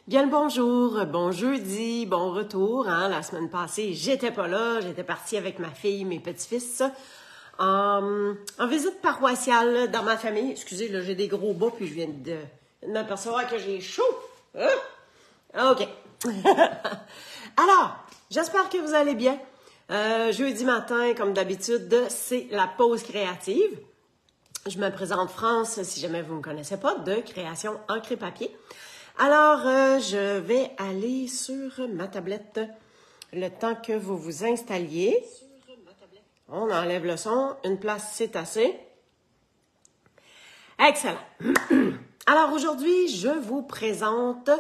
Bien le bonjour, bon jeudi, bon retour. Hein? La semaine passée, j'étais pas là, j'étais partie avec ma fille, mes petits-fils, en visite paroissiale dans ma famille. Excusez, là, j'ai des gros bas, puis je viens de m'apercevoir que j'ai chaud. OK. Alors, j'espère que vous allez bien. Jeudi matin, comme d'habitude, c'est la pause créative. Je me présente France, si jamais vous ne me connaissez pas, de Création Encre Papier. Alors, je vais aller sur ma tablette le temps que vous vous installiez. On enlève le son. Une place, c'est assez. Excellent. Alors, aujourd'hui, je vous présente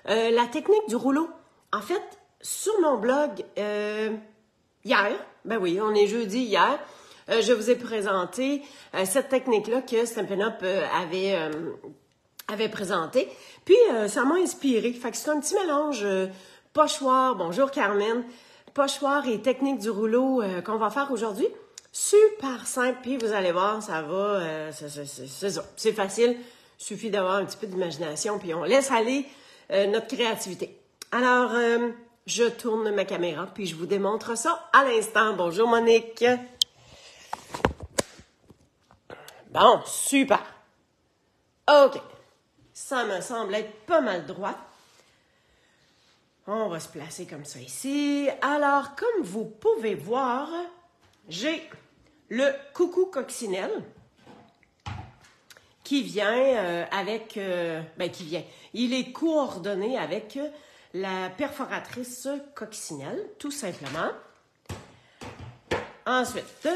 la technique du rouleau. En fait, sur mon blog, hier, ben oui, on est jeudi hier, je vous ai présenté cette technique-là que Stampin' Up avait présenté. Puis, ça m'a inspiré. Fait que c'est un petit mélange pochoir, bonjour Carmen, pochoir et technique du rouleau qu'on va faire aujourd'hui. Super simple, puis vous allez voir, ça va, c'est ça, c'est facile. Il suffit d'avoir un petit peu d'imagination, puis on laisse aller notre créativité. Alors, je tourne ma caméra, puis je vous démontre ça à l'instant. Bonjour Monique. Bon, super. OK. Ça me semble être pas mal droit. On va se placer comme ça ici. Alors, comme vous pouvez voir, j'ai le coucou coccinelle qui vient avec... qui vient. Il est coordonné avec la perforatrice coccinelle, tout simplement. Ensuite,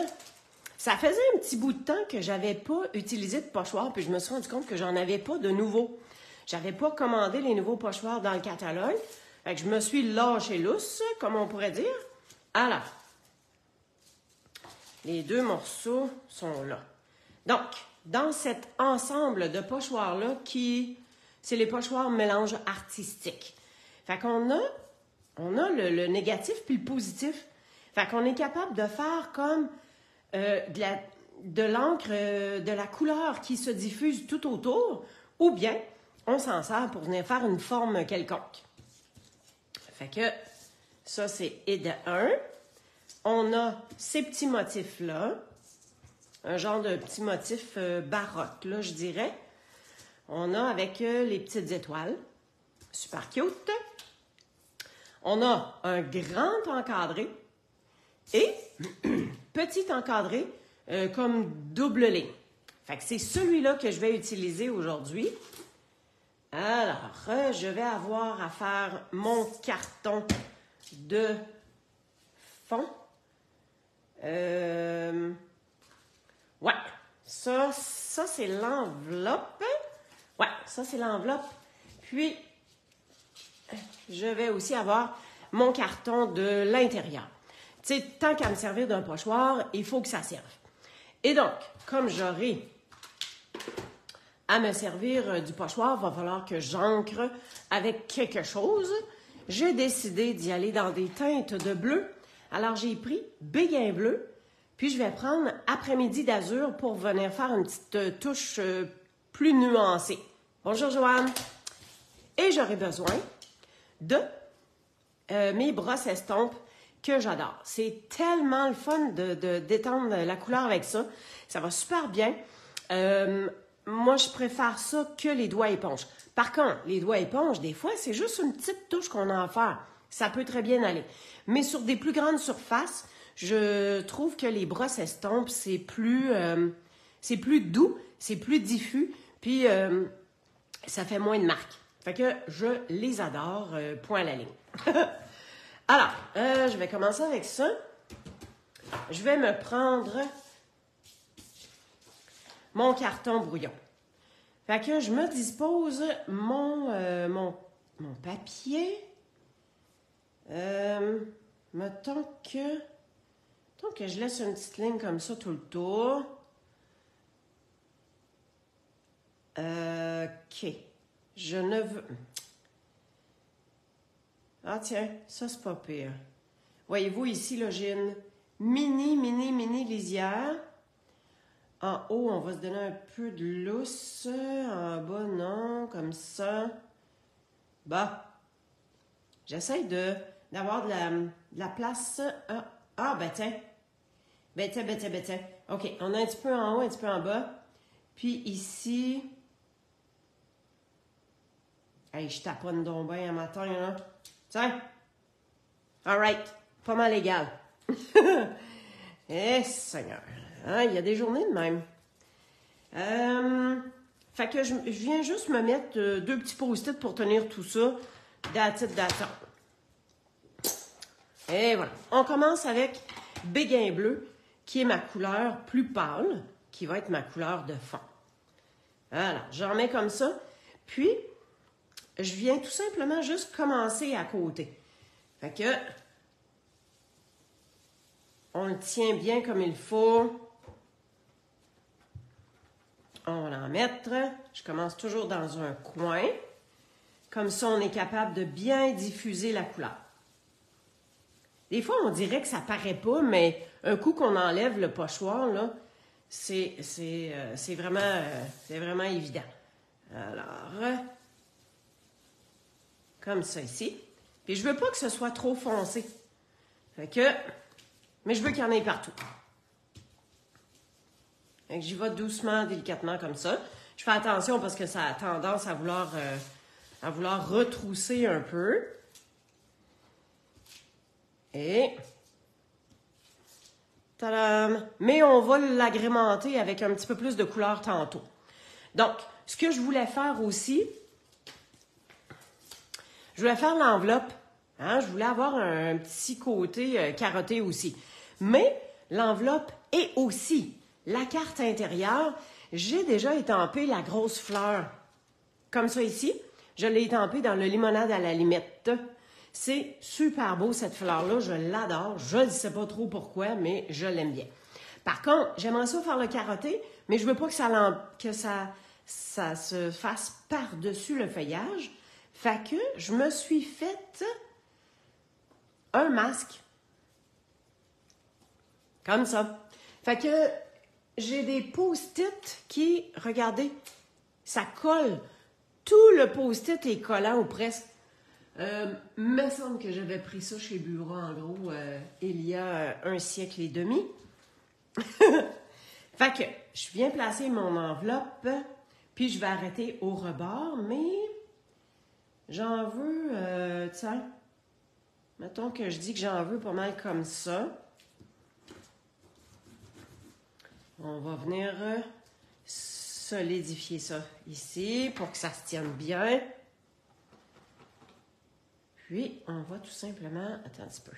ça faisait un petit bout de temps que j'avais pas utilisé de pochoir, puis je me suis rendu compte que j'en avais pas de nouveaux. J'avais pas commandé les nouveaux pochoirs dans le catalogue. Fait que je me suis lâché lousse, comme on pourrait dire. Alors, les deux morceaux sont là. Donc, dans cet ensemble de pochoirs-là, c'est les pochoirs mélange artistique. Fait qu'on a le négatif puis le positif. Fait qu'on est capable de faire comme de l'encre, de la couleur qui se diffuse tout autour, ou bien on s'en sert pour venir faire une forme quelconque. Fait que ça, c'est et de 1. On a ces petits motifs-là, un genre de petit motif baroque, là, je dirais. On a avec les petites étoiles, super cute. On a un grand encadré et petit encadré comme double ligne. Fait que c'est celui-là que je vais utiliser aujourd'hui. Alors, je vais avoir à faire mon carton de fond. Ouais, ça c'est l'enveloppe. Ouais, ça c'est l'enveloppe. Puis, je vais aussi avoir mon carton de l'intérieur. Tu sais, tant qu'à me servir d'un pochoir, il faut que ça serve. Et donc, comme j'aurai à me servir du pochoir, il va falloir que j'encre avec quelque chose. J'ai décidé d'y aller dans des teintes de bleu. Alors, j'ai pris béguin bleu, puis je vais prendre après-midi d'azur pour venir faire une petite touche plus nuancée. Bonjour, Joanne. Et j'aurai besoin de mes brosses estampes que j'adore. C'est tellement le fun de d'étendre la couleur avec ça. Ça va super bien. Moi, je préfère ça que les doigts éponges. Par contre, les doigts éponges, des fois, c'est juste une petite touche qu'on a à faire. Ça peut très bien aller. Mais sur des plus grandes surfaces, je trouve que les brosses estampes, c'est plus doux, c'est plus diffus, puis ça fait moins de marques. Fait que je les adore, point à la ligne. Alors, je vais commencer avec ça. Je vais me prendre mon carton brouillon. Fait que je me dispose mon papier. Mettons que je laisse une petite ligne comme ça tout le tour. OK. Je ne veux... Ah tiens, ça c'est pas pire. Voyez-vous ici, là, j'ai une mini lisière. En haut, on va se donner un peu de lousse. En bas, non, comme ça. Bah, j'essaie d'avoir de la place. Ben tiens. Ben tiens. OK, on a un petit peu en haut, un petit peu en bas. Puis ici... Hey, je taponne donc bien un matin, là. Tiens. All right. Pas mal égal. Eh, Seigneur. Hein, il y a des journées de même. Fait que je viens juste me mettre deux petits post-it pour tenir tout ça. That's it. Et voilà. On commence avec Béguin bleu, qui est ma couleur plus pâle, qui va être ma couleur de fond. Voilà. J'en mets comme ça. Puis, je viens tout simplement juste commencer à côté. Fait que, on le tient bien comme il faut. On va en mettre. Je commence toujours dans un coin. Comme ça, on est capable de bien diffuser la couleur. Des fois, on dirait que ça paraît pas, mais un coup qu'on enlève le pochoir, là, c'est vraiment évident. Alors, comme ça ici. Puis je veux pas que ce soit trop foncé. Fait que, mais je veux qu'il y en ait partout. Fait que j'y vais doucement, délicatement comme ça. Je fais attention parce que ça a tendance à vouloir retrousser un peu. Et... tadam! Mais on va l'agrémenter avec un petit peu plus de couleur tantôt. Donc, ce que je voulais faire aussi, je voulais faire l'enveloppe. Hein? Je voulais avoir un petit côté carotté aussi. Mais l'enveloppe et aussi la carte intérieure, j'ai déjà étampé la grosse fleur. Comme ça ici, je l'ai étampée dans le limonade à la limette. C'est super beau cette fleur-là, je l'adore. Je ne sais pas trop pourquoi, mais je l'aime bien. Par contre, j'aimerais ça faire le carotté, mais je ne veux pas que ça se fasse par-dessus le feuillage. Fait que je me suis fait un masque. Comme ça. Fait que j'ai des post-it qui, regardez, ça colle. Tout le post-it est collant ou presque. Me semble que j'avais pris ça chez Bureau, en gros, il y a un siècle et demi. Fait que je viens placer mon enveloppe, puis je vais arrêter au rebord, mais j'en veux, tiens, mettons que je dis que j'en veux pas mal comme ça. On va venir solidifier ça ici pour que ça se tienne bien. Puis, on va tout simplement... Attends un petit peu.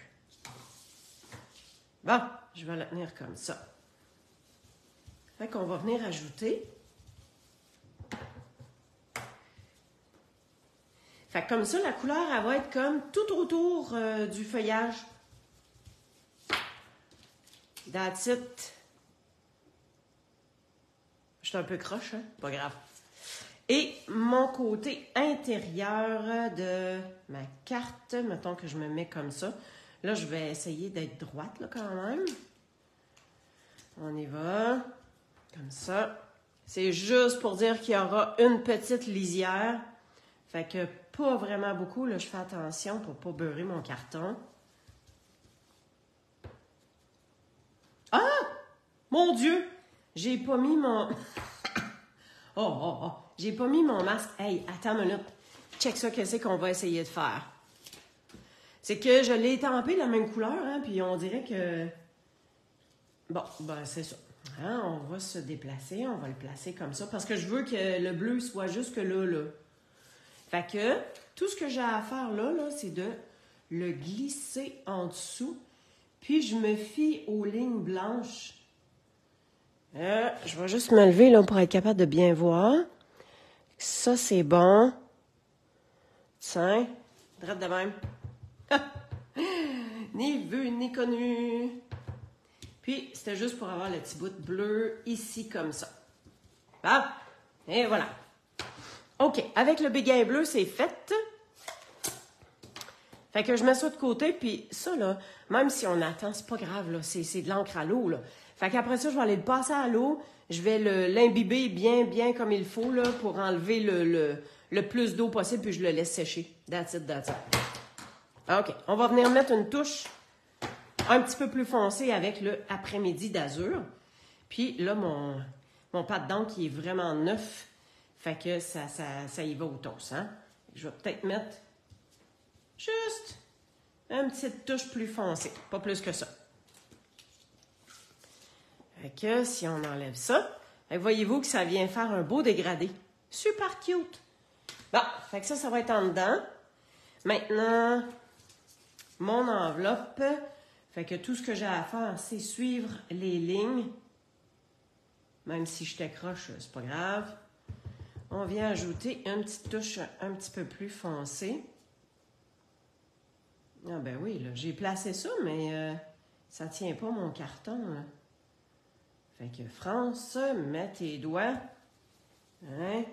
Bon, je vais la tenir comme ça. Fait qu'on va venir ajouter. Fait que comme ça, la couleur, elle va être comme tout autour du feuillage. That's it. Je suis un peu croche, hein? Pas grave. Et mon côté intérieur de ma carte, mettons que je me mets comme ça. Là, je vais essayer d'être droite, là, quand même. On y va. Comme ça. C'est juste pour dire qu'il y aura une petite lisière. Fait que pas vraiment beaucoup. Là, je fais attention pour pas beurrer mon carton. Ah! Mon Dieu! J'ai pas mis mon... oh! J'ai pas mis mon masque. Hey, attends une minute. Check ça, qu'est-ce qu'on va essayer de faire. C'est que je l'ai étampé de la même couleur, hein, puis on dirait que... Bon, ben c'est ça. Hein, on va se déplacer, on va le placer comme ça, parce que je veux que le bleu soit jusque là. Fait que, tout ce que j'ai à faire là, c'est de le glisser en dessous, puis je me fie aux lignes blanches. Je vais juste me lever là pour être capable de bien voir. Ça, c'est bon. Tiens, drette de même. Ni vu, ni connu. Puis, c'était juste pour avoir le petit bout de bleu ici, comme ça. Bon, et voilà. OK, avec le béguin bleu, c'est fait. Fait que je mets ça de côté, puis ça, là, même si on attend, c'est pas grave, là, c'est de l'encre à l'eau, là. Fait qu'après ça, je vais aller le passer à l'eau. Je vais l'imbiber bien comme il faut, là, pour enlever le plus d'eau possible, puis je le laisse sécher. That's it, that's it. OK, on va venir mettre une touche un petit peu plus foncée avec le après-midi d'azur. Puis là, mon pâte d'encre qui est vraiment neuf, fait que ça y va au toast, hein? Je vais peut-être mettre juste une petite touche plus foncée, pas plus que ça. Fait que si on enlève ça, voyez-vous que ça vient faire un beau dégradé. Super cute! Bon, fait que ça va être en dedans. Maintenant, mon enveloppe, fait que tout ce que j'ai à faire, c'est suivre les lignes. Même si je t'accroche, c'est pas grave. On vient ajouter une petite touche un petit peu plus foncée. Ah ben oui, là, j'ai placé ça, mais ça tient pas mon carton, là. Fait que France, mets tes doigts. Hein?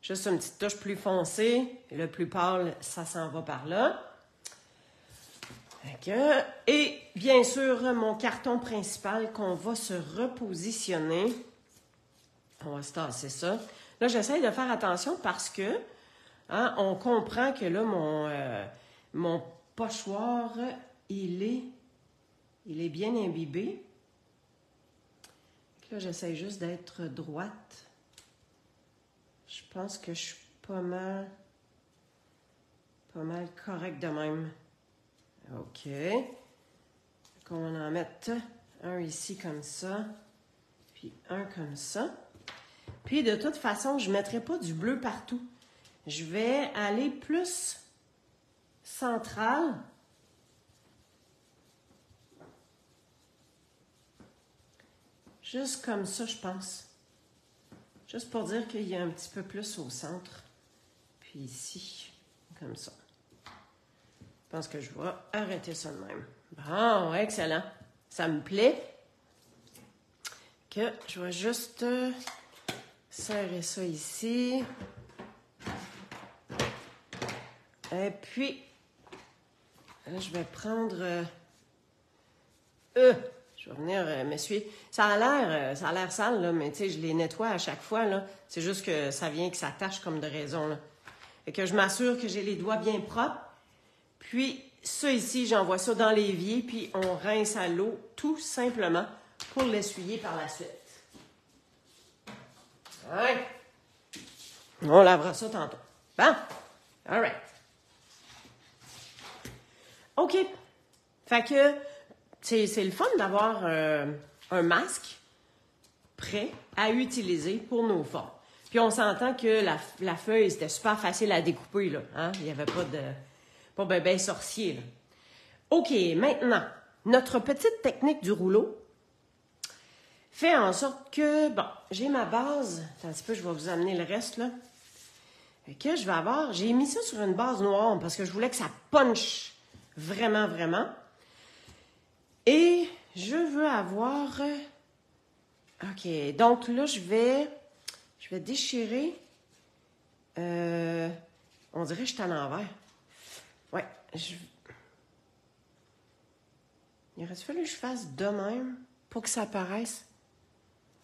Juste une petite touche plus foncée. Le plus pâle, ça s'en va par là. Et bien sûr, mon carton principal qu'on va se repositionner. On va se tasser ça. Là, j'essaie de faire attention parce que hein, on comprend que là, mon pochoir, il est bien imbibé. Là, j'essaie juste d'être droite. Je pense que je suis pas mal correct de même. OK. On va en mettre un ici comme ça, puis un comme ça. Puis de toute façon, je ne mettrai pas du bleu partout. Je vais aller plus central. Juste comme ça, je pense. Juste pour dire qu'il y a un petit peu plus au centre. Puis ici, comme ça. Je pense que je vais arrêter ça de même. Bon, excellent. Ça me plaît. Que je vais juste serrer ça ici. Et puis, là, je vais prendre... je vais venir m'essuyer. Ça a l'air sale, là, mais tu sais, je les nettoie à chaque fois, là. C'est juste que ça vient que ça tâche comme de raison, là. Fait que je m'assure que j'ai les doigts bien propres. Puis, ça ici, j'envoie ça dans l'évier, puis on rince à l'eau, tout simplement, pour l'essuyer par la suite. Ouais. On lavera ça tantôt. Bon. All right. OK. Fait que c'est le fun d'avoir un masque prêt à utiliser pour nos formes. Puis on s'entend que la feuille, c'était super facile à découper, là. Hein? Il n'y avait pas ben sorcier, là. OK, maintenant, notre petite technique du rouleau fait en sorte que, bon, j'ai ma base. Attends un petit peu, je vais vous amener le reste, là. Fait que je vais avoir... J'ai mis ça sur une base noire parce que je voulais que ça punch vraiment, vraiment. Et je veux avoir... OK, donc là, je vais déchirer... on dirait que je suis à l'envers. Ouais, il aurait fallu que je fasse de même pour que ça apparaisse.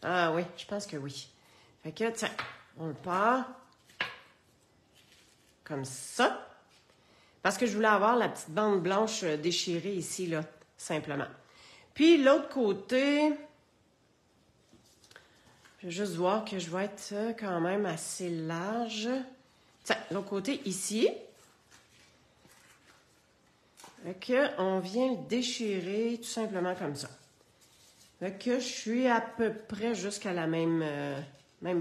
Ah oui, je pense que oui. Fait que, tiens, on le part comme ça. Parce que je voulais avoir la petite bande blanche déchirée ici, là, simplement. Puis l'autre côté, je vais juste voir que je vais être quand même assez large. Tiens, l'autre côté ici. Fait que on vient le déchirer tout simplement comme ça. Fait que je suis à peu près jusqu'à la même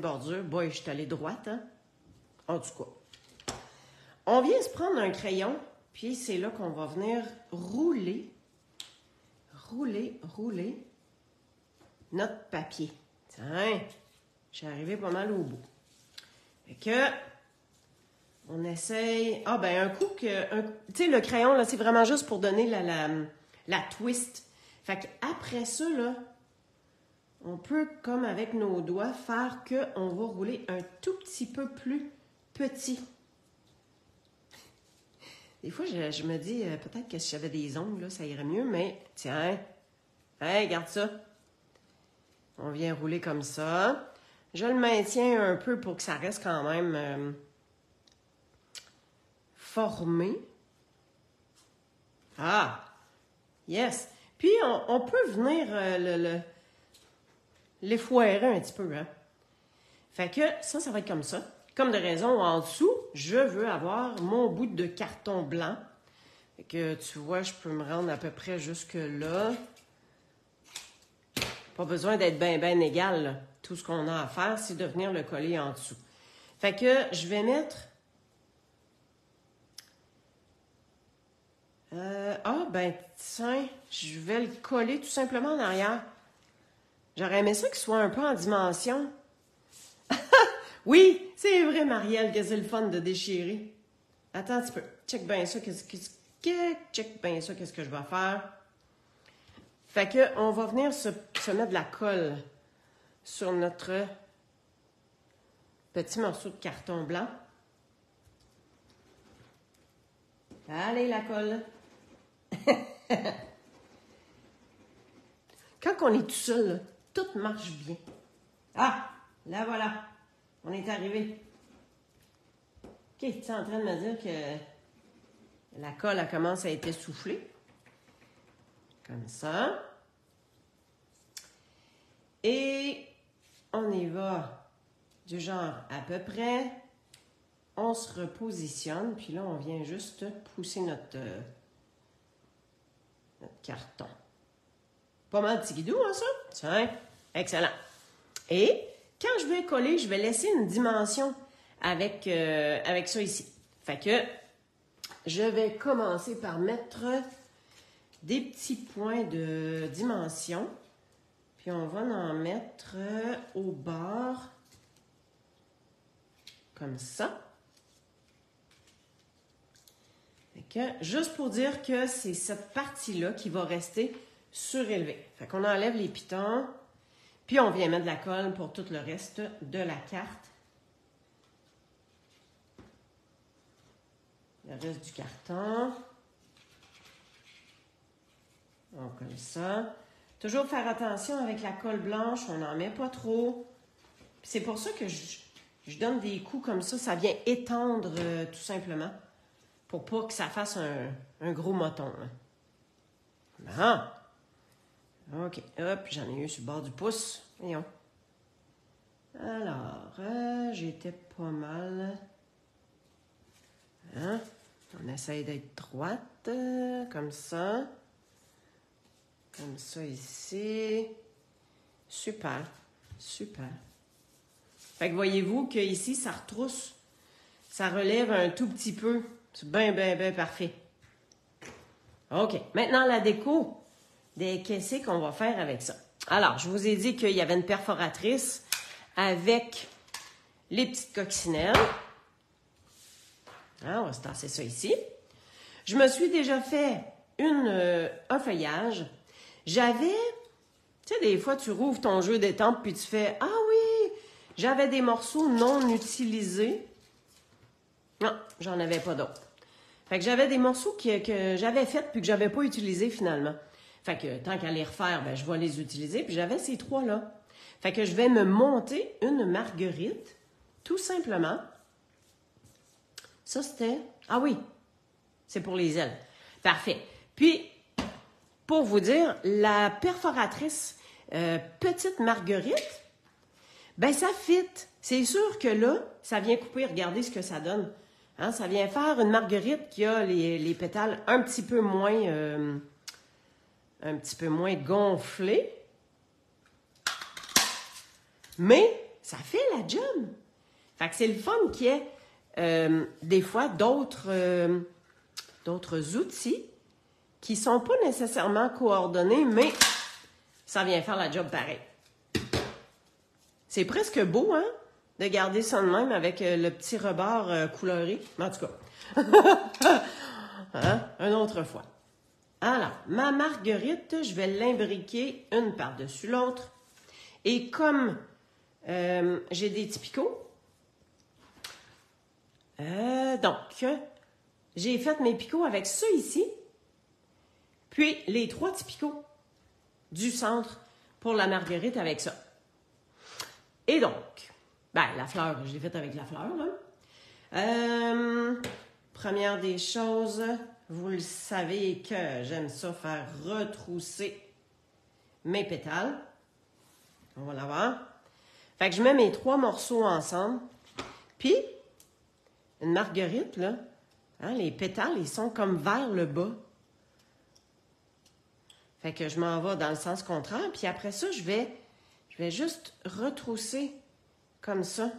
bordure. Boy, je suis allée droite, hein? En tout cas. On vient se prendre un crayon, puis c'est là qu'on va venir rouler notre papier. Tiens, j'ai arrivé pas mal au bout. Fait que... on essaye... Ah, ben un coup que... Tu sais, le crayon, là, c'est vraiment juste pour donner la twist. Fait qu'après ça, là, on peut, comme avec nos doigts, faire qu'on va rouler un tout petit peu plus petit. Des fois, je me dis, peut-être que si j'avais des ongles, là, ça irait mieux, mais tiens, hey, regarde ça. On vient rouler comme ça. Je le maintiens un peu pour que ça reste quand même formé. Ah! Yes! Puis, on peut venir l'effoirer un petit peu, hein? Fait que ça va être comme ça. Comme de raison, en dessous, je veux avoir mon bout de carton blanc. Fait que tu vois, je peux me rendre à peu près jusque là. Pas besoin d'être bien égal, là. Tout ce qu'on a à faire, c'est de venir le coller en dessous. Fait que je vais mettre... tiens, je vais le coller tout simplement en arrière. J'aurais aimé ça qu'il soit un peu en dimension. Oui, c'est vrai, Marielle, que c'est le fun de déchirer. Attends un petit peu. Check bien ça, qu'est-ce que je vais faire. Fait que on va venir se mettre de la colle sur notre petit morceau de carton blanc. Allez, la colle. Quand on est tout seul, là, tout marche bien. Ah, là voilà. On est arrivé. OK, tu es en train de me dire que la colle, elle commence à être essoufflée. Comme ça. Et on y va du genre à peu près. On se repositionne, puis là, on vient juste pousser notre carton. Pas mal de guidou, hein, ça? Tiens, excellent. Et quand je vais coller, je vais laisser une dimension avec ça ici. Fait que je vais commencer par mettre des petits points de dimension. Puis on va en mettre au bord, comme ça. Fait que, juste pour dire que c'est cette partie-là qui va rester surélevée. Fait qu'on enlève les pitons, puis on vient mettre de la colle pour tout le reste de la carte. Le reste du carton. On colle ça. Toujours faire attention avec la colle blanche, on n'en met pas trop. C'est pour ça que je donne des coups comme ça vient étendre tout simplement. Pour pas que ça fasse un gros moton. Hein. Bon. OK. Hop, j'en ai eu sur le bord du pouce. Voyons. Alors, j'étais pas mal. Hein? On essaye d'être droite, comme ça. Comme ça ici. Super. Super. Fait que voyez-vous qu'ici, ça retrousse. Ça relève un tout petit peu. C'est bien parfait. OK. Maintenant, la déco. Qu'est-ce qu'on va faire avec ça? Alors, je vous ai dit qu'il y avait une perforatrice avec les petites coccinelles. Ah, on va se tasser ça ici. Je me suis déjà fait un feuillage. J'avais, tu sais, des fois, tu rouvres ton jeu d'étampes puis tu fais « Ah oui, j'avais des morceaux non utilisés. » Non, j'en avais pas d'autres. Fait que j'avais des morceaux que j'avais faits puis que j'avais pas utilisés finalement. Fait que tant qu'à les refaire, ben, je vais les utiliser. Puis j'avais ces trois-là. Fait que je vais me monter une marguerite, tout simplement. Ça, c'était... Ah oui, c'est pour les ailes. Parfait. Puis, pour vous dire, la perforatrice petite marguerite, ben ça fit. C'est sûr que là, ça vient couper. Regardez ce que ça donne. Hein, ça vient faire une marguerite qui a les pétales un petit peu moins gonflés. Mais ça fait la job. Fait que c'est le fun qu'il y ait des fois d'autres outils qui ne sont pas nécessairement coordonnés, mais ça vient faire la job pareil. C'est presque beau, hein, de garder ça de même avec le petit rebord couleurí. En tout cas, hein? Une autre fois. Alors, ma marguerite, je vais l'imbriquer une par-dessus l'autre. Et comme j'ai des petits picots, donc, j'ai fait mes picots avec ça ici, puis les 3 petits picots du centre pour la marguerite avec ça. Et donc, ben, la fleur, je l'ai faite avec la fleur, là. Première des choses, vous le savez que j'aime ça faire retrousser mes pétales. On va l'avoir. Fait que je mets mes 3 morceaux ensemble. Puis, une marguerite, là, hein, les pétales, ils sont comme vers le bas. Fait que je m'en vais dans le sens contraire. Puis après ça, je vais juste retrousser comme ça.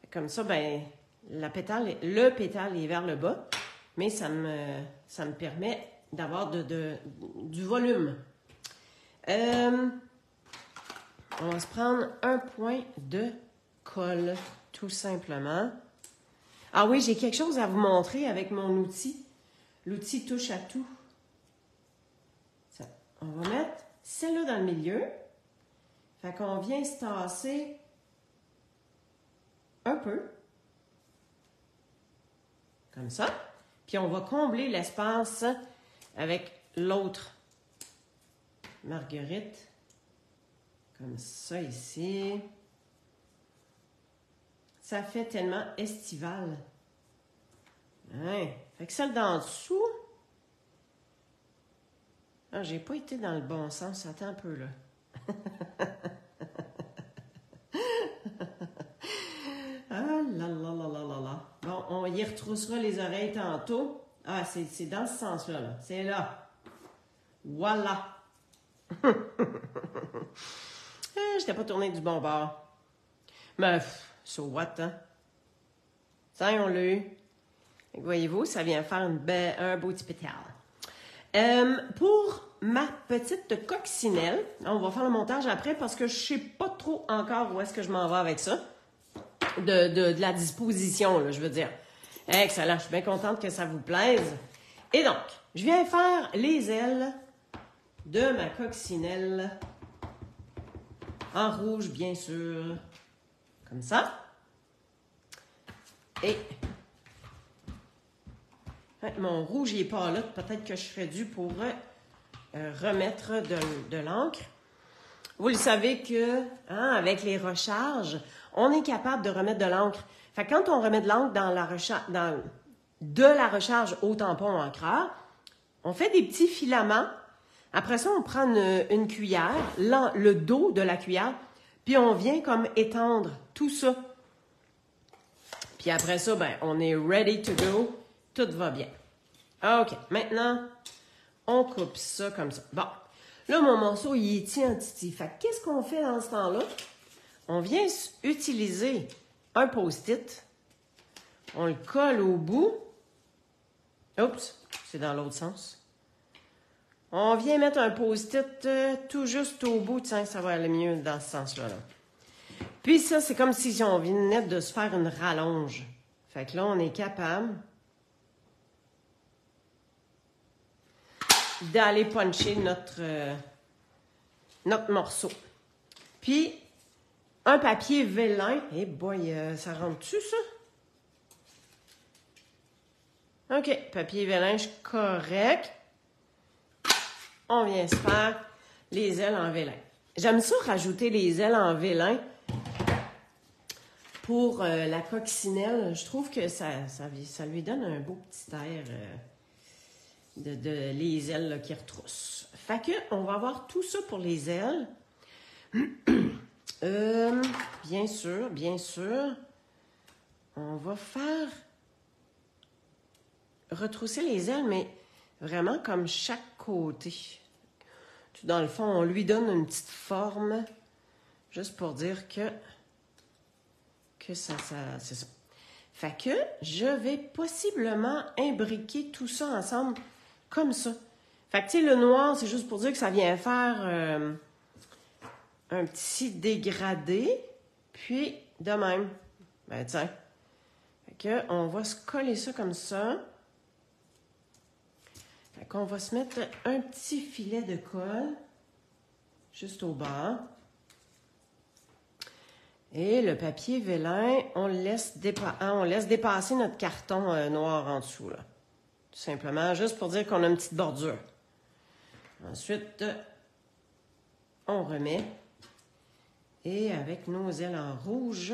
Comme ça, ben, le pétale est vers le bas. Mais ça me permet d'avoir du volume. On va se prendre un point de colle, tout simplement. Ah oui, j'ai quelque chose à vous montrer avec mon outil. L'outil touche à tout. Ça, on va mettre celle-là dans le milieu. Fait qu'on vient se tasser un peu. Comme ça. Puis on va combler l'espace avec l'autre marguerite. Comme ça ici. Ça fait tellement estival. Ouais. Fait que celle d'en dessous. Ah, j'ai pas été dans le bon sens. Attends un peu là. Ah là là là là là là. Bon, on y retroussera les oreilles tantôt. Ah, c'est dans ce sens-là. Là. C'est là. Voilà. Je n'étais pas tourné du bon bord. Mais, so what, hein? Ça, on l'a eu. Voyez-vous, ça vient faire un beau petit pétale. Pour ma petite coccinelle, on va faire le montage après parce que je ne sais pas trop encore où est-ce que je m'en vais avec ça. De la disposition, là, je veux dire. Excellent, je suis bien contente que ça vous plaise. Et donc, je viens faire les ailes de ma coccinelle en rouge, bien sûr, comme ça. Et mon rouge, il n'est pas là. Peut-être que je serais dû pour remettre de l'encre. Vous le savez que, hein, avec les recharges, on est capable de remettre de l'encre. Fait que quand on remet de l'encre de la recharge au tampon encreur, on fait des petits filaments. Après ça, on prend une cuillère, le dos de la cuillère, puis on vient comme étendre tout ça. Puis après ça, ben, on est ready to go. Tout va bien. OK, maintenant, on coupe ça comme ça. Bon, là, mon morceau, il est titi. Fait que qu'est-ce qu'on fait dans ce temps-là? On vient utiliser un post-it. On le colle au bout. Oups, c'est dans l'autre sens. On vient mettre un post-it tout juste au bout. Tiens, ça va aller mieux dans ce sens-là. Là. Puis ça, c'est comme si on venait de se faire une rallonge. Fait que là, on est capable d'aller puncher notre morceau. Puis, un papier vélin. Eh boy, ça rentre-tu, ça? OK, papier vélin, je suis correct. On vient se faire les ailes en vélin. J'aime ça rajouter les ailes en vélin pour la coccinelle. Je trouve que ça lui donne un beau petit air de les ailes là, qui retroussent. Fait que on va avoir tout ça pour les ailes. Bien sûr. On va faire retrousser les ailes, mais vraiment comme chaque côté. Tout dans le fond, on lui donne une petite forme, juste pour dire que ça c'est ça. Fait que je vais possiblement imbriquer tout ça ensemble comme ça. Fait que tu sais, le noir, c'est juste pour dire que ça vient faire un petit dégradé. Puis, de même. Ben tiens. Fait que on va se coller ça comme ça. Fait qu'on va se mettre un petit filet de colle juste au bas. Et le papier vélin, on laisse dépasser notre carton noir en dessous, là. Tout simplement, juste pour dire qu'on a une petite bordure. Ensuite, on remet. Et avec nos ailes en rouge,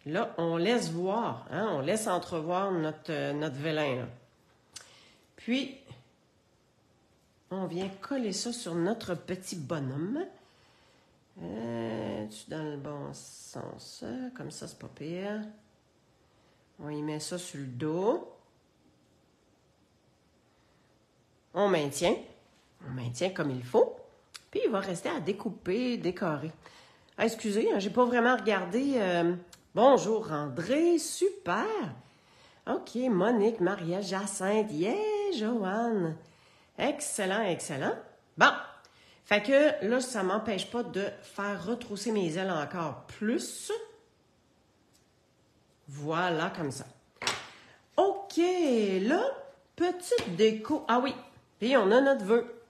là, on laisse voir, hein, on laisse entrevoir notre vélin. Là. Puis, on vient coller ça sur notre petit bonhomme. Tu dans le bon sens, comme ça, c'est pas pire. On y met ça sur le dos. On maintient comme il faut. Puis, il va rester à découper, décorer. Ah, excusez, hein, j'ai pas vraiment regardé. Bonjour André, super. OK, Monique, Maria, Jacinthe, yeah, Joanne. Excellent, excellent. Bon, fait que là, ça m'empêche pas de faire retrousser mes ailes encore plus. Voilà, comme ça. OK, là, petite déco. Ah oui, puis on a notre vœu.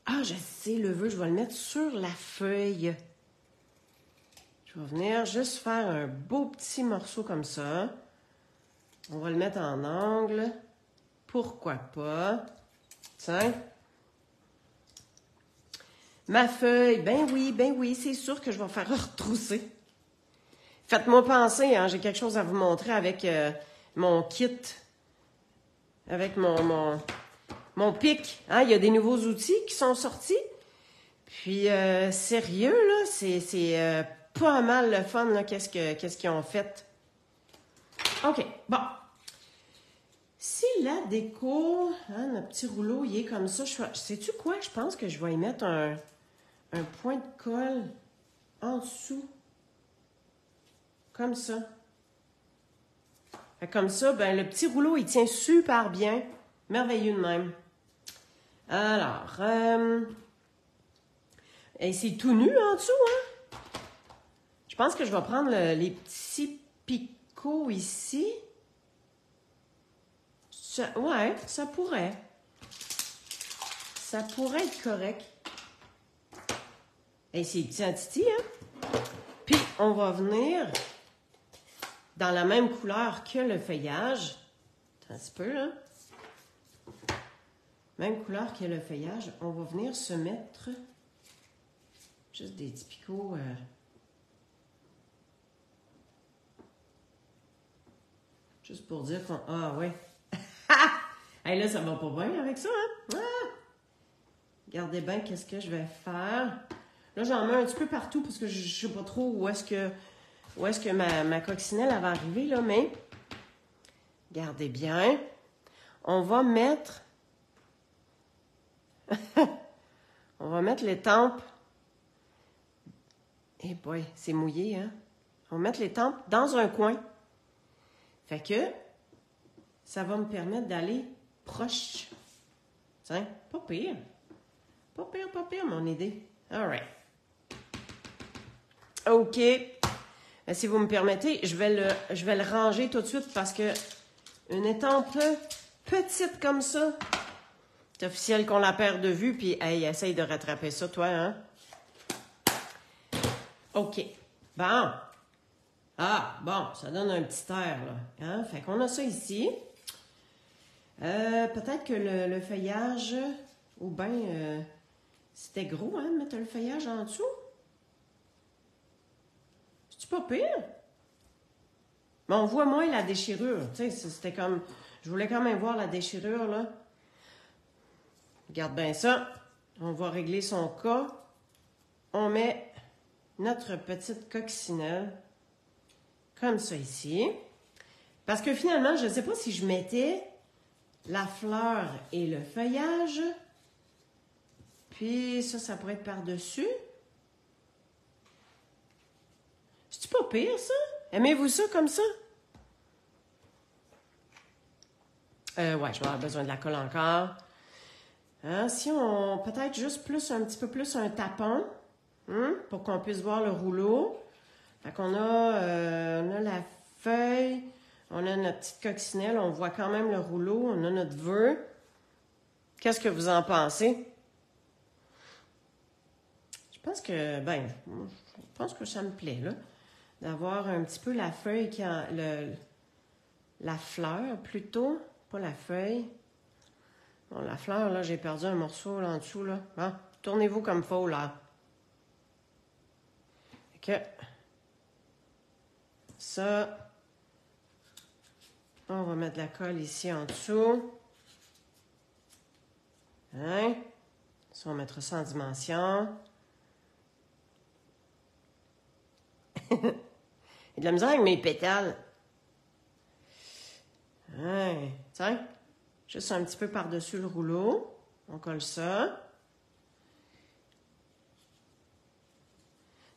Ah, je sais, le vœu, je vais le mettre sur la feuille. Je vais venir juste faire un beau petit morceau comme ça. On va le mettre en angle. Pourquoi pas? Tiens. Ma feuille, ben oui, c'est sûr que je vais faire retrousser. Faites-moi penser, hein, j'ai quelque chose à vous montrer avec mon kit. Avec mon pic. Hein, il y a des nouveaux outils qui sont sortis. Puis, sérieux, là, c'est pas mal le fun, là, qu'est-ce qu'ils ont fait. OK, bon. Si la déco, hein, notre petit rouleau, il est comme ça, sais-tu quoi? Je pense que je vais y mettre un point de colle en dessous. Comme ça. Comme ça, ben, le petit rouleau, il tient super bien. Merveilleux de même. Alors, et c'est tout nu en dessous, hein? Je pense que je vais prendre les petits picots ici. Ouais, ça pourrait. Ça pourrait être correct. Et c'est petit à titi, hein? Puis, on va venir dans la même couleur que le feuillage. Un petit peu, là. Même couleur que le feuillage. On va venir se mettre juste des petits picots. Juste pour dire qu'on... Ah, ouais. Hey, là, ça va pas bien avec ça, hein? Ah! Regardez bien qu'est-ce que je vais faire. Là, j'en mets un petit peu partout parce que je sais pas trop où est-ce que ma coccinelle elle va arriver, là, mais regardez bien. On va mettre... On va mettre les tempes. Eh boy, c'est mouillé, hein? On va mettre les tempes dans un coin. Fait que ça va me permettre d'aller proche. Tiens, pas pire. Pas pire, mon idée. All right. OK. Si vous me permettez, je vais le ranger tout de suite parce que une étampe petite comme ça, c'est officiel qu'on la perd de vue, puis hey, essaye de rattraper ça, toi, hein? OK. Bon. Ah, bon, ça donne un petit air, là. Hein? Fait qu'on a ça ici. Peut-être que le feuillage, ou bien, c'était gros, hein, de mettre le feuillage en dessous. C'est-tu pas pire? Mais on voit moins la déchirure. Tu sais, c'était comme... Je voulais quand même voir la déchirure, là. Regarde bien ça. On va régler son cas. On met notre petite coccinelle comme ça ici. Parce que finalement, je ne sais pas si je mettais la fleur et le feuillage. Puis ça pourrait être par-dessus. C'est-tu pas pire, ça? Aimez-vous ça comme ça? Ouais, je vais avoir besoin de la colle encore. Hein, si on... Peut-être juste plus, un petit peu plus un tapon, hein, pour qu'on puisse voir le rouleau. Fait qu'on a, on a la feuille, on a notre petite coccinelle, on voit quand même le rouleau, on a notre vœu. Qu'est-ce que vous en pensez? Je pense que, ben, je pense que ça me plaît, là, d'avoir un petit peu la feuille qui a la fleur, plutôt, pas la feuille. Bon, la fleur, là, j'ai perdu un morceau là en dessous, là. Bon, tournez-vous comme faut, là. que ça, on va mettre de la colle ici en dessous. Hein? Ça, on va mettre ça en dimension. Il y a de la misère avec mes pétales. Ouais. Tiens, juste un petit peu par-dessus le rouleau. On colle ça.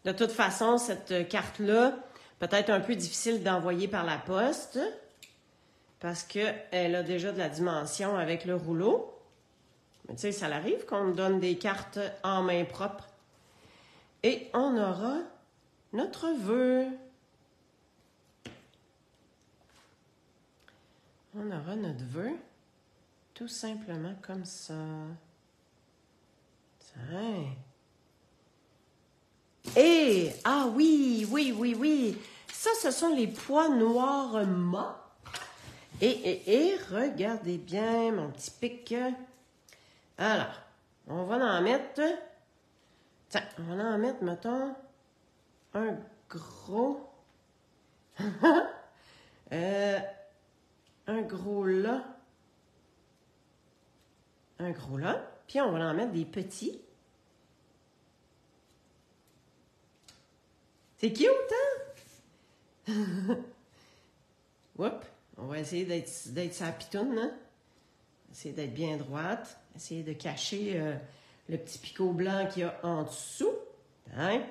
De toute façon, cette carte-là, peut-être un peu difficile d'envoyer par la poste parce qu'elle a déjà de la dimension avec le rouleau. Mais tu sais, ça arrive qu'on me donne des cartes en main propre. Et on aura notre vœu. On aura notre vœu tout simplement comme ça. Tiens. Et, ah oui. Ça, ce sont les pois noirs mat. Et, regardez bien mon petit pic. Alors, on va en mettre... Tiens, on va en mettre, mettons, un gros... un gros là. Un gros là. Puis on va en mettre des petits. C'est cute, hein? Oups, on va essayer d'être sa pitoune, hein? Essayer d'être bien droite. Essayer de cacher le petit picot blanc qu'il y a en dessous. Hein?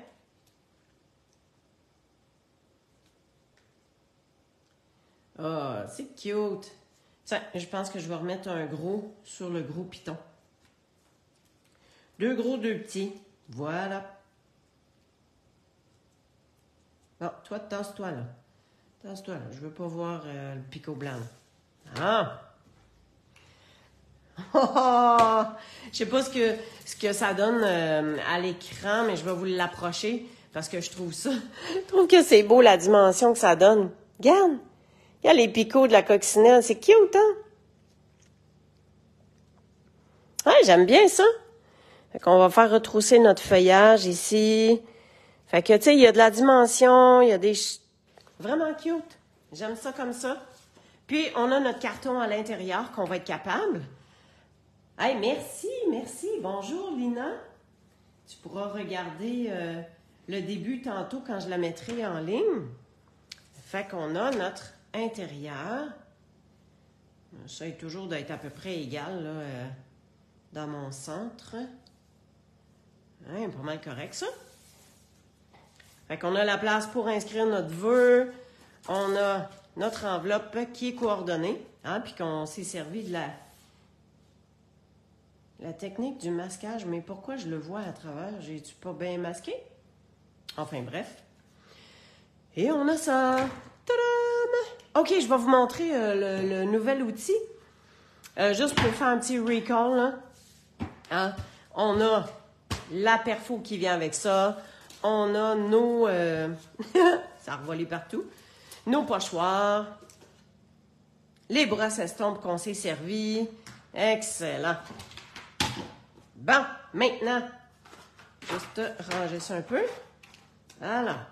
Ah, c'est cute. Tiens, je pense que je vais remettre un gros sur le gros piton. 2 gros, 2 petits. Voilà. Bon, toi, tasse-toi là. Tasse-toi là. Je veux pas voir le picot blanc. Ah! Oh! Je sais pas ce que ça donne à l'écran, mais je vais vous l'approcher parce que je trouve ça. Je trouve que c'est beau la dimension que ça donne. Regarde! Il y a les picots de la coccinelle. C'est cute, hein? Ouais, j'aime bien ça. Fait qu'on va faire retrousser notre feuillage ici. Fait que, tu sais, il y a de la dimension, il y a des... Vraiment cute. J'aime ça comme ça. Puis, on a notre carton à l'intérieur qu'on va être capable. Hey, merci. Bonjour, Lina. Tu pourras regarder le début tantôt quand je la mettrai en ligne. Fait qu'on a notre intérieur. J'essaie toujours d'être à peu près égal là, dans mon centre. Hein, pas mal correct, ça. Fait qu'on a la place pour inscrire notre vœu. On a notre enveloppe qui est coordonnée. Hein, puis qu'on s'est servi de la technique du masquage. Mais pourquoi je le vois à travers? J'ai-tu pas bien masqué? Enfin, bref. Et on a ça. Tadam! OK, je vais vous montrer le nouvel outil. Juste pour faire un petit recall. Là. Hein? On a la perfo qui vient avec ça. On a nos... ça a revolé partout. Nos pochoirs. Les brosses estampes qu'on s'est servi. Excellent. Bon, maintenant, juste ranger ça un peu. Voilà.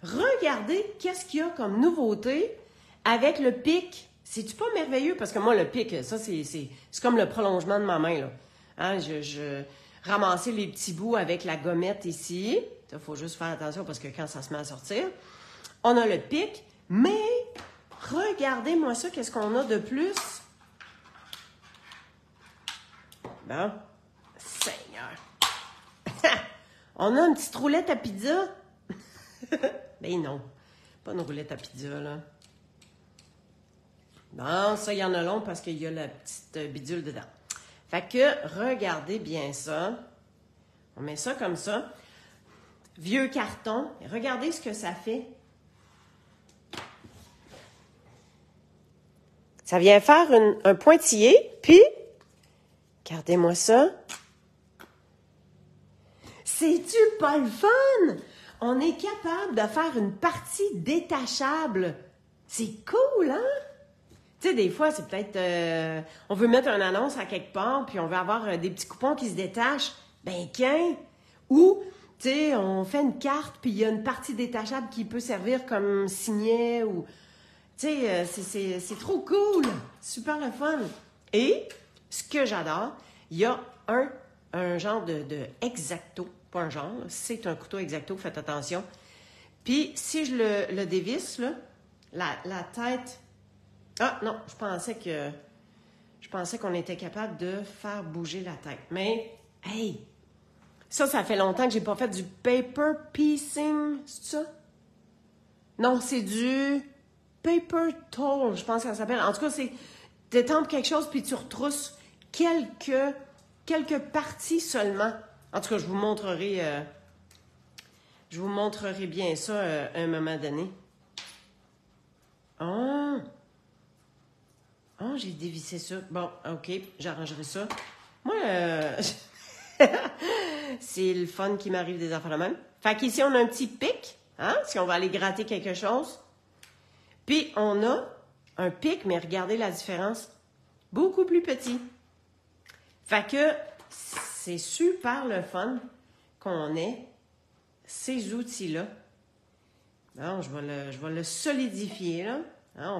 Regardez qu'est-ce qu'il y a comme nouveauté avec le pic. C'est-tu pas merveilleux? Parce que moi, le pic, ça, c'est comme le prolongement de ma main, là. Hein, je ramasser les petits bouts avec la gommette ici. Il faut juste faire attention parce que quand ça se met à sortir, on a le pic. Mais, regardez-moi ça, qu'est-ce qu'on a de plus? Bon, Seigneur. On a une petite roulette à pizza. Ben non, pas une roulette à pizza, là. Bon, ça, il y en a long parce qu'il y a la petite bidule dedans. Fait que, regardez bien ça. On met ça comme ça. Vieux carton. Regardez ce que ça fait. Ça vient faire un pointillé, puis, regardez-moi ça. C'est-tu pas le fun? On est capable de faire une partie détachable. C'est cool, hein? Tu sais, des fois, c'est peut-être... on veut mettre une annonce à quelque part, puis on veut avoir des petits coupons qui se détachent. Ben, qu'un! Ou, Tu sais, on fait une carte, puis il y a une partie détachable qui peut servir comme signet ou... Tu sais, c'est trop cool! Super le fun! Et, ce que j'adore, il y a un genre de X-Acto, pas un genre, c'est un couteau X-Acto, faites attention. Puis, si je le dévisse, là, la tête... Ah, non, je pensais qu'on était capable de faire bouger la tête. Mais, hey! Ça fait longtemps que j'ai pas fait du paper piecing, c'est ça? Non, c'est du paper towel, je pense que ça s'appelle. En tout cas, c'est t'étampes quelque chose puis tu retrousses quelques parties seulement. En tout cas, je vous montrerai bien ça à un moment donné. J'ai dévissé ça. Bon, OK, j'arrangerai ça. Moi, c'est le fun qui m'arrive des affaires de même. Fait qu'ici, on a un petit pic, hein, si on va aller gratter quelque chose. Puis, on a un pic, mais regardez la différence, beaucoup plus petit. Fait que c'est super le fun qu'on ait ces outils-là. Bon, je vais le solidifier, là. Hein, on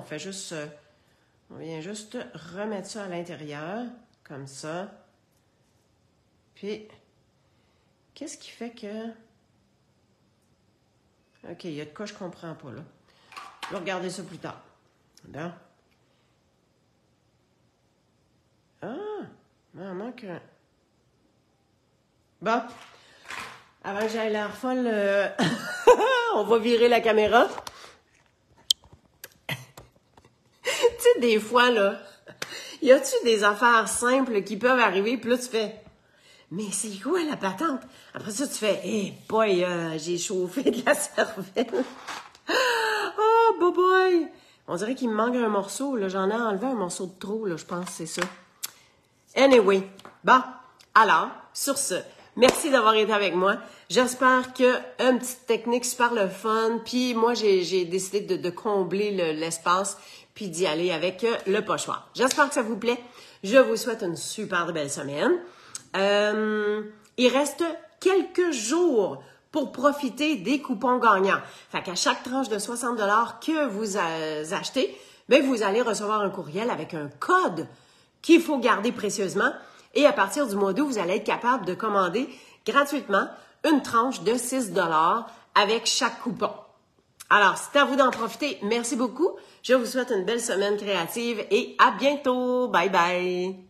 vient juste remettre ça à l'intérieur, comme ça. Puis, qu'est-ce qui fait que... OK, il y a de quoi je comprends pas, là. Je vais regarder ça plus tard. Bon. Il manque un... Bon. Avant que j'aille l'air folle, on va virer la caméra. Tu sais, des fois, là, y a-tu des affaires simples qui peuvent arriver, puis là, tu fais... Mais c'est quoi la patente? Après ça, tu fais, hey boy, j'ai chauffé de la cervelle. Oh, boy! On dirait qu'il me manque un morceau, là. J'en ai enlevé un morceau de trop, là, je pense, c'est ça. Anyway. Bon. Alors, sur ce, merci d'avoir été avec moi. J'espère que une petite technique super le fun. Puis moi, j'ai décidé de combler l'espace puis d'y aller avec le pochoir. J'espère que ça vous plaît. Je vous souhaite une super belle semaine. Il reste quelques jours pour profiter des coupons gagnants. Fait qu'à chaque tranche de 60 $ que vous achetez, bien, vous allez recevoir un courriel avec un code qu'il faut garder précieusement. Et à partir du mois d'août, vous allez être capable de commander gratuitement une tranche de 6 $ avec chaque coupon. Alors, c'est à vous d'en profiter. Merci beaucoup. Je vous souhaite une belle semaine créative et à bientôt. Bye bye.